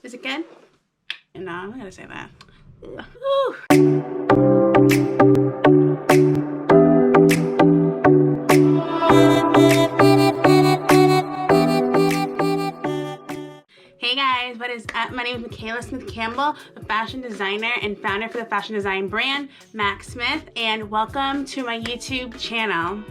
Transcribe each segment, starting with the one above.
Is it good? No, I'm not gonna say that. Hey guys, what is up? My name is Michaela Smith Campbell, a fashion designer and founder for the fashion design brand MACK Smith, and welcome to my YouTube channel.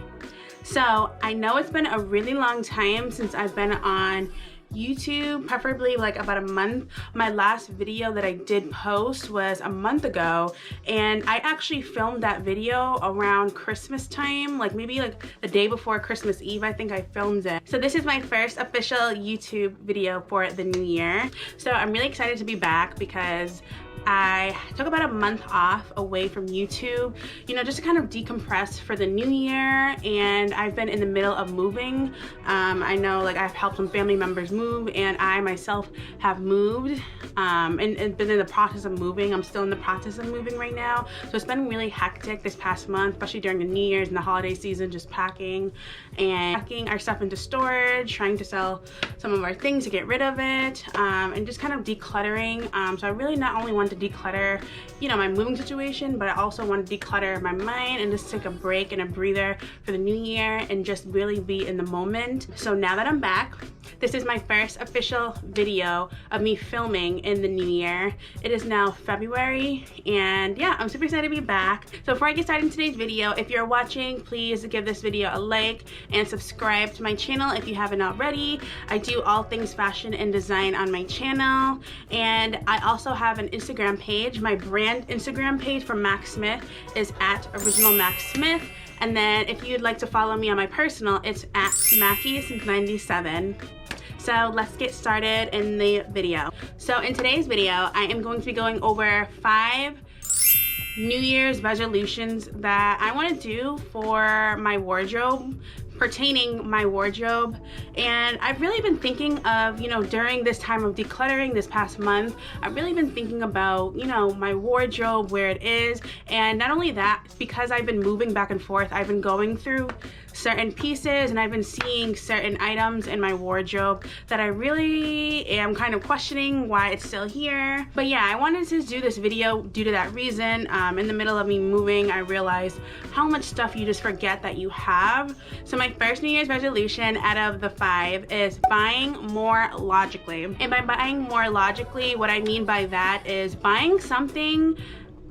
So I know it's been a really long time since I've been on YouTube, preferably like about a month. My last video that I did post was a month ago, and I actually filmed that video around Christmas time, like maybe like the day before Christmas Eve. I think I filmed it. So this is my first official YouTube video for the new year. So I'm really excited to be back because I took about a month off away from YouTube, you know, just to kind of decompress for the new year. And I've been in the middle of moving. I know, like, I've helped some family members move, and I myself have moved and been in the process of moving. I'm still in the process of moving right now. So it's been really hectic this past month, especially during the New Year's and the holiday season, just packing our stuff into storage, trying to sell some of our things to get rid of it, and just kind of decluttering. So I really not only want to declutter, you know, my moving situation, but I also want to declutter my mind and just take a break and a breather for the new year and just really be in the moment. So now that I'm back, this is my first official video of me filming in the new year. It is now February, and yeah, I'm super excited to be back. So before I get started in today's video, if you're watching, please give this video a like and subscribe to my channel if you haven't already. I do all things fashion and design on my channel, and I also have an Instagram page. My brand Instagram page for MACK Smith is at Original MACK Smith. And then if you'd like to follow me on my personal, it's at Mackies97. So let's get started in the video. So in today's video, I am going to be going over 5 New Year's resolutions that I want to do for my wardrobe, pertaining my wardrobe. And I've really been thinking of, you know, during this time of decluttering this past month, I've really been thinking about, you know, my wardrobe, where it is. And not only that, because I've been moving back and forth, I've been going through certain pieces and I've been seeing certain items in my wardrobe that I really am kind of questioning why it's still here. But yeah, I wanted to do this video due to that reason. In the middle of me moving, I realized how much stuff you just forget that you have. So my first New Year's resolution out of the 5 is buying more logically. And by buying more logically, what I mean by that is buying something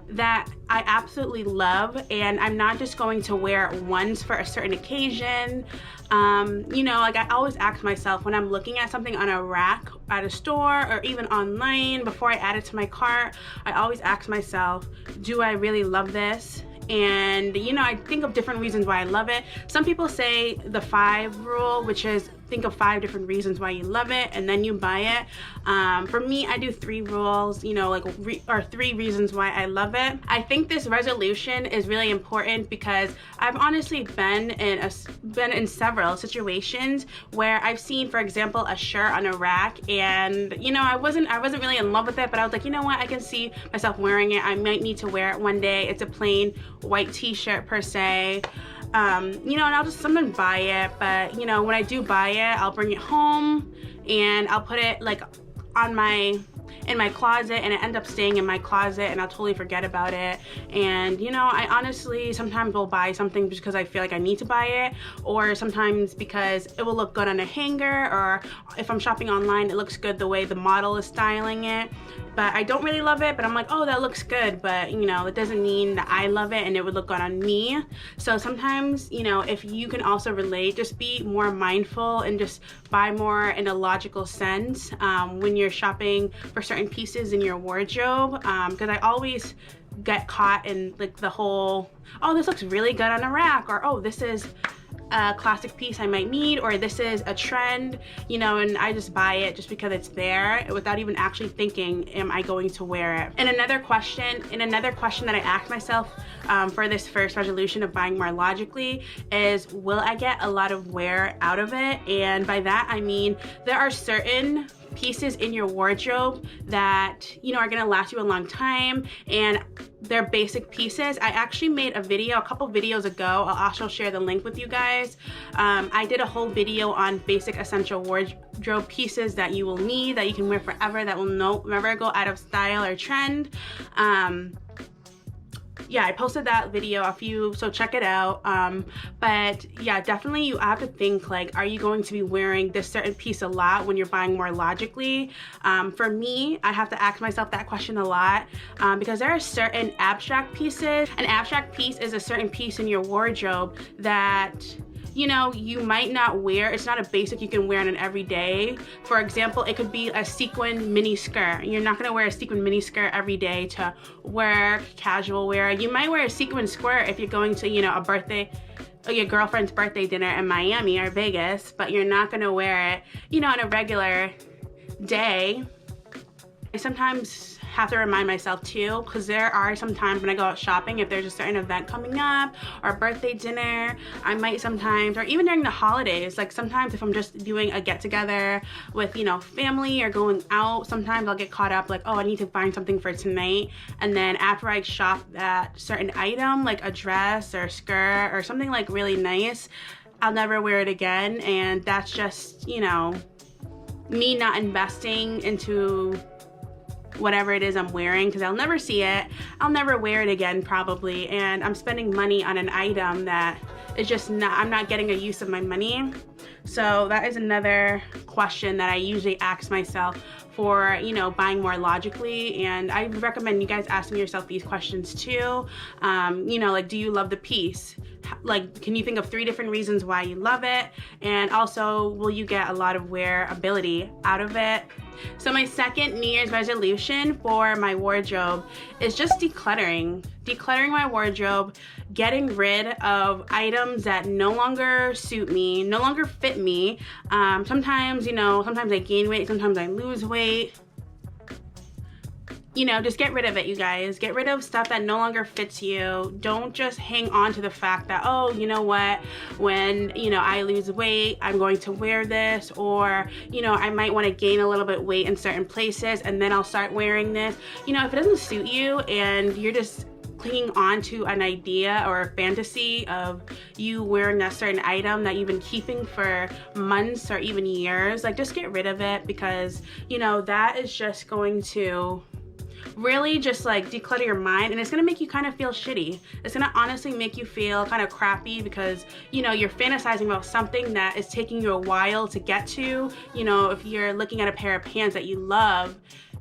that I absolutely love, and I'm not just going to wear it once for a certain occasion. You know, like I always ask myself when I'm looking at something on a rack at a store or even online, before I add it to my cart, I always ask myself, do I really love this? And you know, I think of different reasons why I love it. Some people say the 5 rule, which is think of 5 different reasons why you love it and then you buy it. For me, I do 3 rules, you know, like 3 reasons why I love it. I think this resolution is really important because I've honestly been in several situations where I've seen, for example, a shirt on a rack, and you know, I wasn't really in love with it, but I was like, you know what, I can see myself wearing it. I might need to wear it one day. It's a plain white t-shirt per se. You know, and I'll just sometimes buy it, but you know, when I do buy it, I'll bring it home and I'll put it like in my closet, and it ends up staying in my closet, and I'll totally forget about it. And you know, I honestly sometimes will buy something just because I feel like I need to buy it, or sometimes because it will look good on a hanger, or if I'm shopping online, it looks good the way the model is styling it. But I don't really love it, but I'm like, oh, that looks good, but you know, it doesn't mean that I love it and it would look good on me. So sometimes, you know, if you can also relate, just be more mindful and just buy more in a logical sense when you're shopping for certain pieces in your wardrobe, because I always get caught in like the whole, oh, this looks really good on a rack, or oh, this is a classic piece I might need, or this is a trend, you know, and I just buy it just because it's there without even actually thinking, am I going to wear it? And another question that I ask myself for this first resolution of buying more logically is, will I get a lot of wear out of it? And by that I mean, there are certain pieces in your wardrobe that, you know, are gonna last you a long time, and they're basic pieces. I actually made a video a couple videos ago. I'll also share the link with you guys. I did a whole video on basic essential wardrobe pieces that you will need, that you can wear forever, that will never go out of style or trend. Yeah, I posted that video so check it out. But yeah, definitely you have to think, like, are you going to be wearing this certain piece a lot when you're buying more logically? For me, I have to ask myself that question a lot, because there are certain abstract pieces. An abstract piece is a certain piece in your wardrobe that, you know, you might not wear. It's not a basic you can wear on an everyday. For example, it could be a sequin mini skirt. You're not gonna wear a sequin mini skirt every day to work, casual wear. You might wear a sequin skirt if you're going to, you know, a birthday, or your girlfriend's birthday dinner in Miami or Vegas, but you're not gonna wear it, you know, on a regular day. I sometimes have to remind myself too, because there are some times when I go out shopping, if there's a certain event coming up or a birthday dinner, I might sometimes, or even during the holidays, like sometimes if I'm just doing a get together with, you know, family or going out, sometimes I'll get caught up like, oh, I need to find something for tonight. And then after I shop that certain item, like a dress or skirt or something like really nice, I'll never wear it again. And that's just, you know, me not investing into whatever it is I'm wearing, because I'll never see it, I'll never wear it again probably, and I'm spending money on an item that is just not, I'm not getting a use of my money. So that is another question that I usually ask myself for, you know, buying more logically. And I recommend you guys asking yourself these questions too. You know, like, do you love the piece? Like, can you think of 3 different reasons why you love it? And also, will you get a lot of wearability out of it? So my second New Year's resolution for my wardrobe is just decluttering my wardrobe, getting rid of items that no longer suit me, no longer fit me. Sometimes, you know, sometimes I gain weight, sometimes I lose weight. You know, just get rid of it, you guys. Get rid of stuff that no longer fits you. Don't just hang on to the fact that, oh, you know what, when, you know, I lose weight, I'm going to wear this, or, you know, I might want to gain a little bit weight in certain places and then I'll start wearing this. You know, if it doesn't suit you and you're just clinging on to an idea or a fantasy of you wearing that certain item that you've been keeping for months or even years, like, just get rid of it, because, you know, that is just going to really just like declutter your mind, and it's gonna make you kind of feel shitty. It's gonna honestly make you feel kind of crappy, because, you know, you're fantasizing about something that is taking you a while to get to. You know, if you're looking at a pair of pants that you love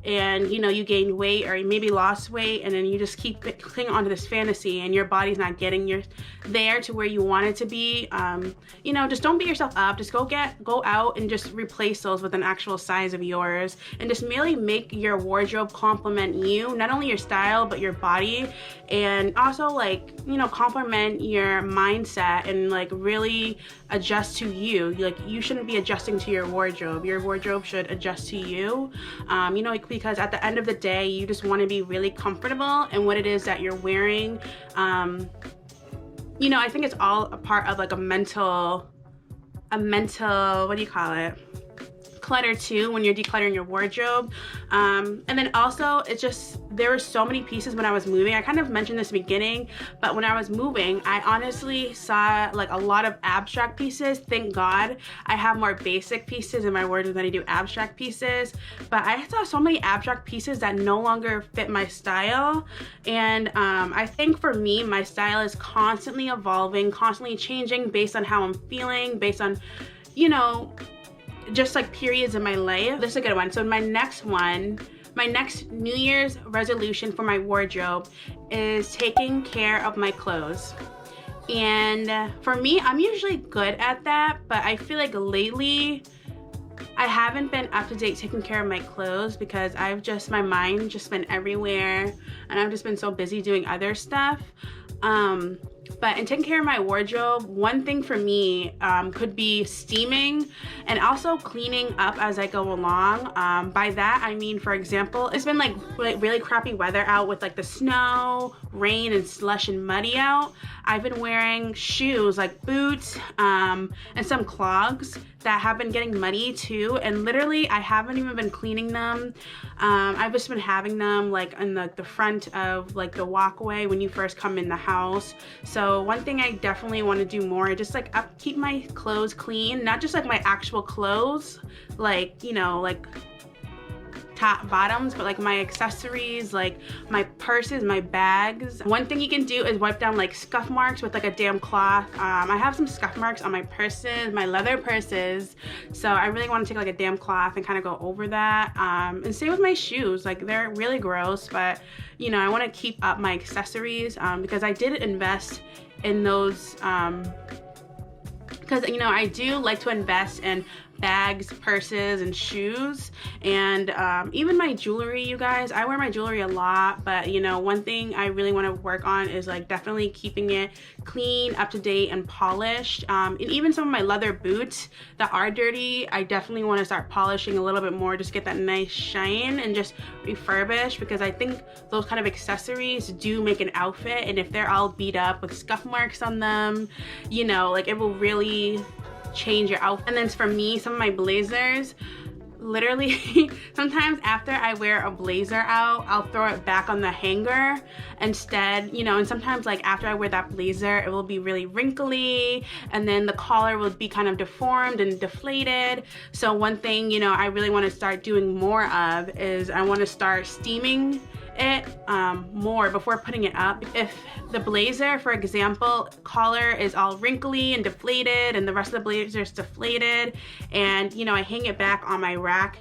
and, you know, you gained weight or you maybe lost weight, and then you just keep clinging onto this fantasy and your body's not getting there to where you want it to be. You know, just don't beat yourself up. Just go out and just replace those with an actual size of yours, and just merely make your wardrobe complement you, not only your style but your body, and also, like, you know, complement your mindset and like really adjust to you. Like, you shouldn't be adjusting to your wardrobe. Your wardrobe should adjust to you. You know, like, because at the end of the day, you just want to be really comfortable in what it is that you're wearing. You know, I think it's all a part of like a mental, what do you call it? Clutter too, when you're decluttering your wardrobe. And then also, it's just, there were so many pieces when I was moving. I kind of mentioned this in the beginning, but when I was moving, I honestly saw like a lot of abstract pieces. Thank God I have more basic pieces in my wardrobe than I do abstract pieces, but I saw so many abstract pieces that no longer fit my style. And I think for me, my style is constantly evolving, constantly changing based on how I'm feeling, based on, you know, just like periods in my life. This is a good one. So my next New Year's resolution for my wardrobe is taking care of my clothes. And for me, I'm usually good at that, but I feel like lately I haven't been up to date taking care of my clothes, because my mind just been everywhere and I've just been so busy doing other stuff. But in taking care of my wardrobe, one thing for me could be steaming and also cleaning up as I go along. By that, I mean, for example, it's been like really crappy weather out with like the snow, rain, and slush and muddy out. I've been wearing shoes like boots and some clogs that have been getting muddy too, and literally I haven't even been cleaning them. I've just been having them like in the front of like the walkway when you first come in the house. So one thing I definitely want to do more, just like keep my clothes clean, not just like my actual clothes, like, you know, like top bottoms, but like my accessories, like my purses, my bags. One thing you can do is wipe down like scuff marks with like a damp cloth. I have some scuff marks on my purses, my leather purses, so I really want to take like a damp cloth and kind of go over that. And same with my shoes, like they're really gross, but you know, I want to keep up my accessories because I did invest in those because, you know, I do like to invest in bags, purses, and shoes, and even my jewelry, you guys. I wear my jewelry a lot, but you know, one thing I really want to work on is like definitely keeping it clean, up to date, and polished. And even some of my leather boots that are dirty, I definitely want to start polishing a little bit more, just get that nice shine and just refurbish, because I think those kind of accessories do make an outfit, and if they're all beat up with scuff marks on them, you know, like it will really change your outfit. And then for me, some of my blazers, literally sometimes after I wear a blazer out, I'll throw it back on the hanger instead, you know, and sometimes like after I wear that blazer, it will be really wrinkly, and then the collar will be kind of deformed and deflated. So one thing, you know, I really want to start doing more of is I want to start steaming it more before putting it up. If the blazer, for example, collar is all wrinkly and deflated and the rest of the blazer is deflated, and you know, I hang it back on my rack,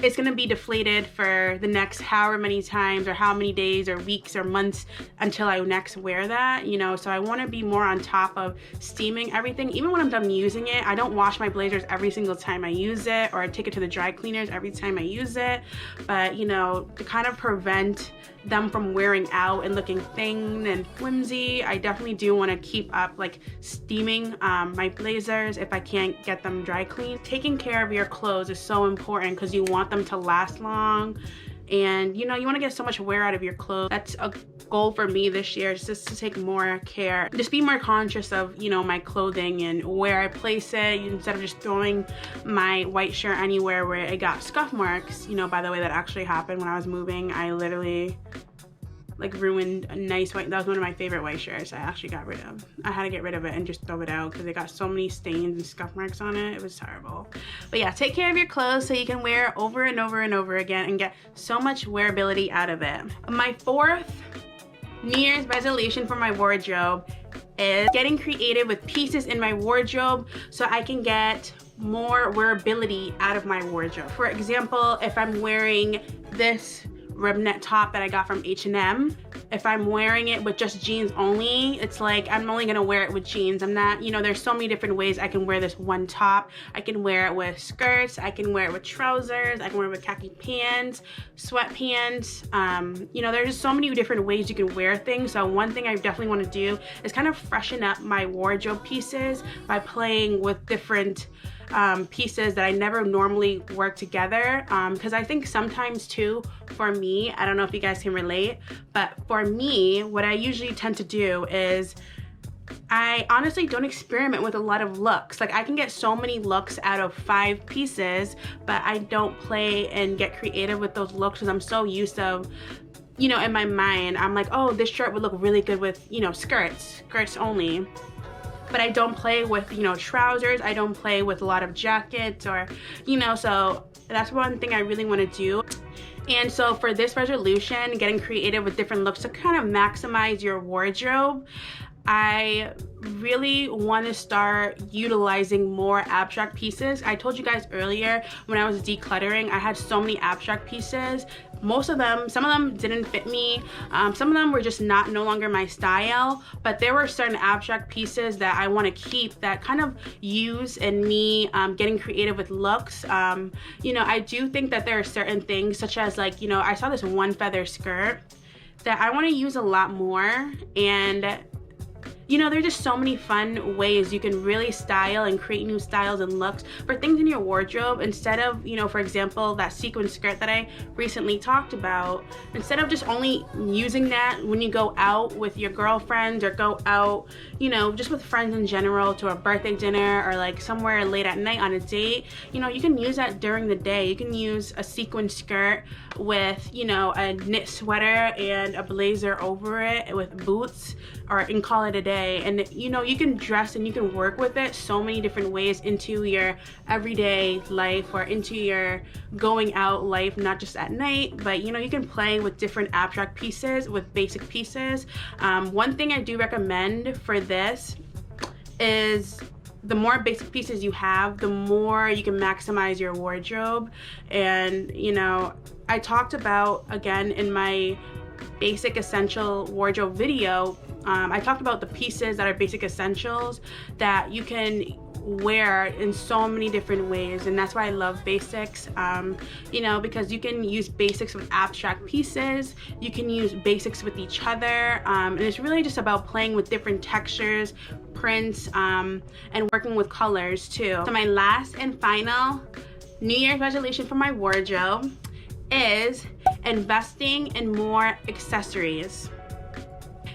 it's gonna be deflated for the next however many times or how many days or weeks or months until I next wear that, you know. So I want to be more on top of steaming everything. Even when I'm done using it, I don't wash my blazers every single time I use it, or I take it to the dry cleaners every time I use it, but you know, to kind of prevent them from wearing out and looking thin and flimsy, I definitely do want to keep up like steaming my blazers if I can't get them dry clean. Taking care of your clothes is so important because you want them to last long, and you know, you want to get so much wear out of your clothes. That's a goal for me this year, is just to take more care, just be more conscious of, you know, my clothing and where I place it, instead of just throwing my white shirt anywhere where it got scuff marks. You know, by the way, that actually happened when I was moving. I literally like ruined a nice white, that was one of my favorite white shirts I actually got rid of. I had to get rid of it and just throw it out because it got so many stains and scuff marks on it. It was terrible. But yeah, take care of your clothes so you can wear it over and over and over again and get so much wearability out of it. My fourth New Year's resolution for my wardrobe is getting creative with pieces in my wardrobe so I can get more wearability out of my wardrobe. For example, if I'm wearing this rib net top that I got from H&M, if I'm wearing it with just jeans only, it's like I'm only gonna wear it with jeans. I'm not, you know, there's so many different ways I can wear this one top. I can wear it with skirts, I can wear it with trousers, I can wear it with khaki pants, sweatpants. You know, there's just so many different ways you can wear things. So one thing I definitely want to do is kind of freshen up my wardrobe pieces by playing with different pieces that I never normally work together, because I think sometimes too, for me, I don't know if you guys can relate, but for me, what I usually tend to do is I honestly don't experiment with a lot of looks. Like I can get so many looks out of 5 pieces, but I don't play and get creative with those looks because I'm so used to, you know, in my mind, I'm like, oh, this shirt would look really good with, you know, skirts only. But I don't play with, you know, trousers. I don't play with a lot of jackets, or, you know, so that's one thing I really want to do. And so for this resolution, getting creative with different looks to kind of maximize your wardrobe, I really want to start utilizing more abstract pieces. I told you guys earlier when I was decluttering, I had so many abstract pieces. Most of them, some of them didn't fit me. Some of them were just no longer my style, but there were certain abstract pieces that I want to keep that kind of use in me getting creative with looks. You know, I do think that there are certain things such as, like, you know, I saw this one feather skirt that I want to use a lot more, and you know, there's just so many fun ways you can really style and create new styles and looks for things in your wardrobe. Instead of, you know, for example, that sequin skirt that I recently talked about, instead of just only using that when you go out with your girlfriends or go out, you know, just with friends in general to a birthday dinner or like somewhere late at night on a date, you know, you can use that during the day. You can use a sequin skirt with, you know, a knit sweater and a blazer over it with boots, or and call it a day. And you know, you can dress and you can work with it so many different ways into your everyday life or into your going out life, not just at night, but you know, you can play with different abstract pieces, with basic pieces. One thing I do recommend for this is the more basic pieces you have, the more you can maximize your wardrobe. And you know, I talked about, again, in my basic essential wardrobe video, I talked about the pieces that are basic essentials that you can wear in so many different ways, and that's why I love basics. You know, because you can use basics with abstract pieces, you can use basics with each other, and it's really just about playing with different textures, prints, and working with colors too. So my last and final New Year's resolution for my wardrobe is investing in more accessories.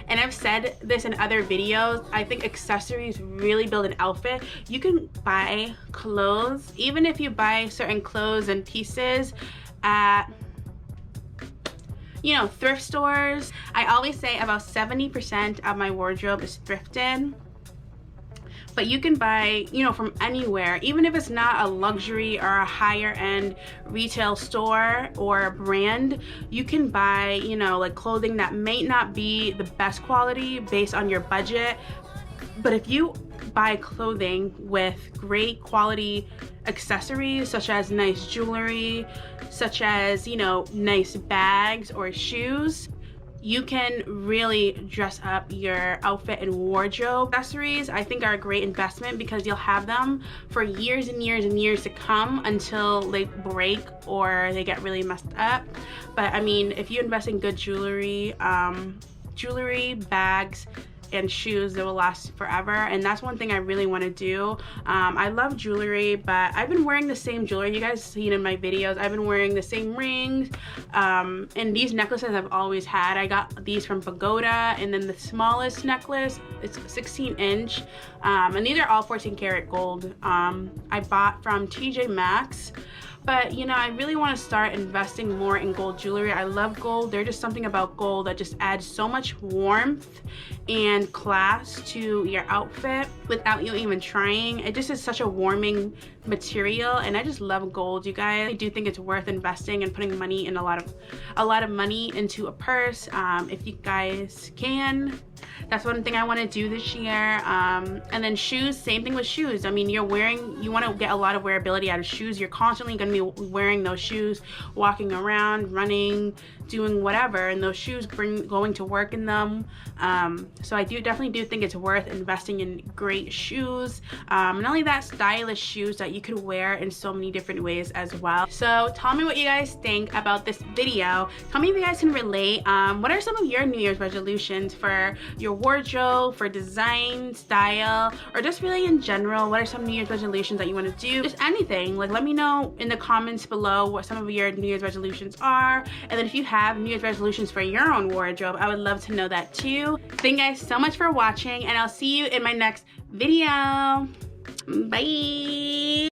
And I've said this in other videos, I think accessories really build an outfit. You can buy clothes, even if you buy certain clothes and pieces at, you know, thrift stores. I always say about 70% of my wardrobe is thrifted. But you can buy, you know, from anywhere, even if it's not a luxury or a higher end retail store or a brand. You can buy, you know, like clothing that may not be the best quality based on your budget, but if you buy clothing with great quality accessories, such as nice jewelry, such as, you know, nice bags or shoes, you can really dress up your outfit and wardrobe. Accessories, I think, are a great investment because you'll have them for years and years and years to come until they break or they get really messed up. But I mean, if you invest in good jewelry, bags, and shoes, that will last forever. And that's one thing I really want to do. I love jewelry, but I've been wearing the same jewelry. You guys seen in my videos, I've been wearing the same rings, and these necklaces I've always had. I got these from Pagoda, and then the smallest necklace, it's 16 inch, and these are all 14 karat gold. I bought from TJ Maxx. But you know, I really want to start investing more in gold jewelry. I love gold. There's just something about gold that just adds so much warmth and class to your outfit without you even trying. It just is such a warming material, and I just love gold, you guys. I do think it's worth investing and putting money in a lot of money into a purse, if you guys can. That's one thing I want to do this year. And then shoes, same thing with shoes. I mean, you want to get a lot of wearability out of shoes. You're constantly going to be wearing those shoes, walking around, running, doing whatever, and those shoes going to work in them. So I definitely do think it's worth investing in great shoes. Not only that, stylish shoes that you could wear in so many different ways as well. So tell me what you guys think about this video. Tell me if you guys can relate. What are some of your New Year's resolutions for your wardrobe, for design, style, or just really in general? What are some New Year's resolutions that you want to do? Just anything. Like, let me know in the comments below what some of your New Year's resolutions are. And then if you have New Year's resolutions for your own wardrobe, I would love to know that too. Thank you guys so much for watching, and I'll see you in my next video. Bye.